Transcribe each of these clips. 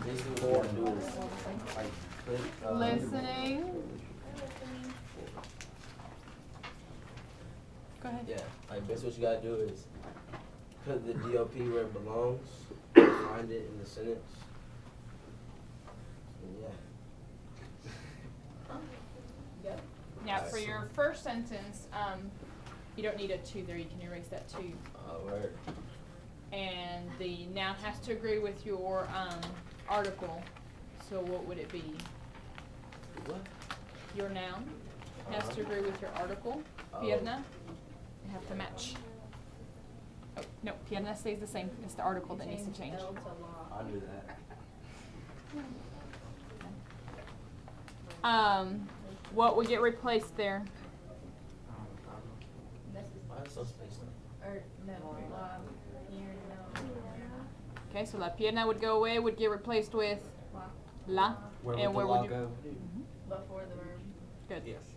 Basically, what you gotta do is like click. Listening. Go ahead. Yeah, like basically what you gotta do is put the DOP where it belongs, find it in the sentence. Yeah. Now, for your first sentence, you don't need a to there. You can erase that to. Word. And the noun has to agree with your article. So what would it be? What? Your noun has to agree with your article. Pierna. You have to match. Oh, no, pierna stays the same. It's the article that needs to change. I'll do that. What would get replaced there? Why is it so spaced out? Or no, Okay, so la pierna would go away, would get replaced with la. Where would the go? before the verb. Good. Yes.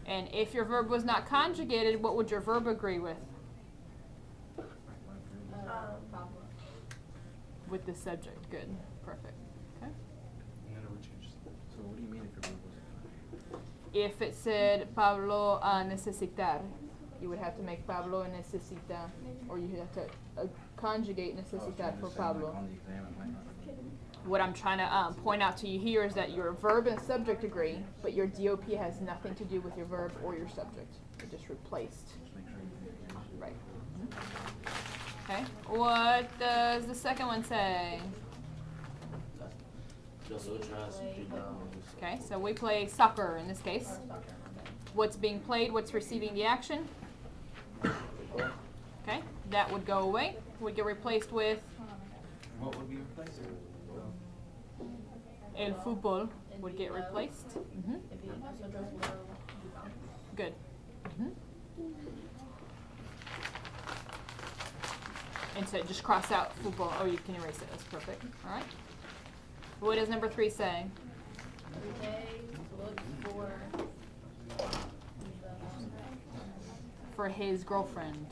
And if your verb was not conjugated, what would your verb agree with? Pablo. With the subject. Good. Perfect. Okay. And then it would change. So what do you mean if your verb was? If it said Pablo necesitar, you would have to make Pablo necesita, or you have to conjugate necesitar for Pablo. On the exam, it might not. What I'm trying to point out to you here is that your verb and subject agree, but your DOP has nothing to do with your verb or your subject. It just replaced. Just make sure you use it. Right. Okay. What does the second one say? Just ultras, Okay, so we play soccer in this case. What's being played? What's receiving the action? Okay, that would go away. Would get replaced with What would be replaced? el fútbol would get replaced. Good. And so just cross out football. Oh, you can erase it. That's perfect. All right. What does number 3 say? They look For his girlfriend.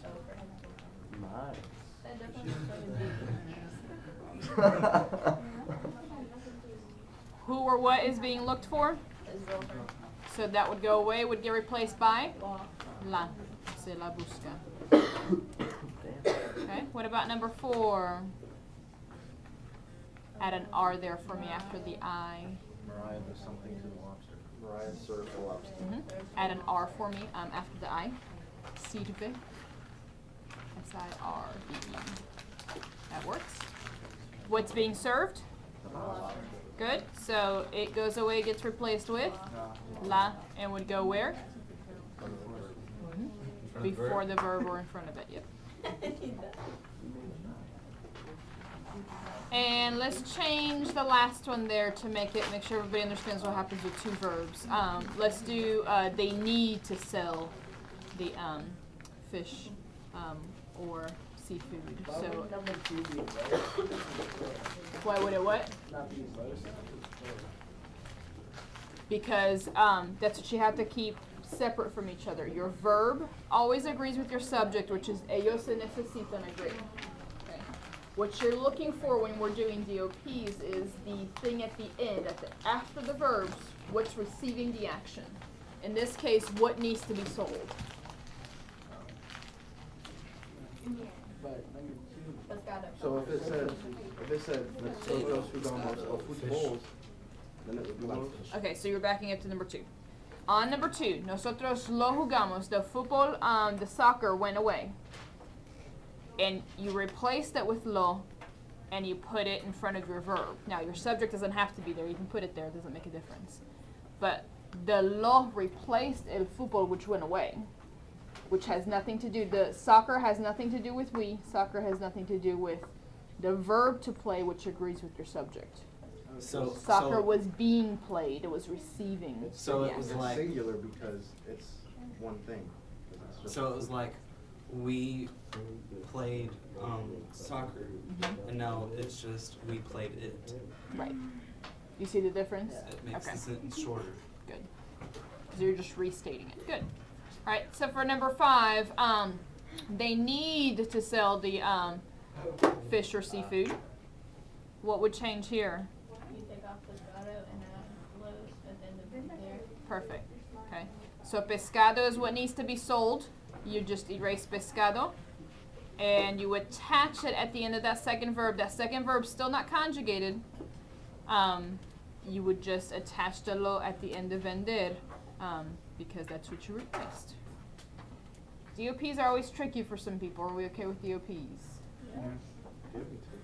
That definitely Who or what is being looked for? his girlfriend. So that would go away. Would get replaced by Law. la. Se la busca. Okay. What about number 4? Add an R there for me after the I. Mariah does something to the lobster. Mariah serves the lobster. Add an R for me after the I. Sirve. S-I-R-V-E. That works. What's being served? Good. So it goes away, gets replaced with la, and would go where? Before the verb or in front of it. Yep. And let's change the last one there to make sure everybody understands what happens with 2 verbs. Let's do they need to sell the fish or seafood. So why would it what? Because that's what you have to keep separate from each other. Your verb always agrees with your subject, which is ellos se necesitan agree. Okay. What you're looking for when we're doing DOPs is the thing at the end, after the verbs, what's receiving the action. In this case, what needs to be sold. So if it said nosotros jugamos o fútbol, then it would be like fish. Okay, so you're backing up to number 2. On number 2, nosotros lo jugamos. The football, the soccer went away. And you replaced it with lo, and you put it in front of your verb. Now, your subject doesn't have to be there. You can put it there. It doesn't make a difference. But the lo replaced el fútbol, which went away, which has nothing to do. The soccer has nothing to do with we. Soccer has nothing to do with the verb to play, which agrees with your subject. So Soccer was being played. It was receiving. So it was It's like singular because it's one thing. It's just so it was like we played soccer, and now it's just we played it. Right. You see the difference? It makes Okay. the sentence shorter. Good. Because you're just restating it. Good. All right. So for number 5, they need to sell the fish or seafood. what would change here? You take off pescado and add los at the end of vender. Perfect. Okay. So pescado is what needs to be sold. You just erase pescado. And you attach it at the end of that second verb. That second verb's still not conjugated. You would just attach the lo at the end of vender because that's what you replaced. DOPs are always tricky for some people. Are we okay with DOPs? Yeah. Give me two.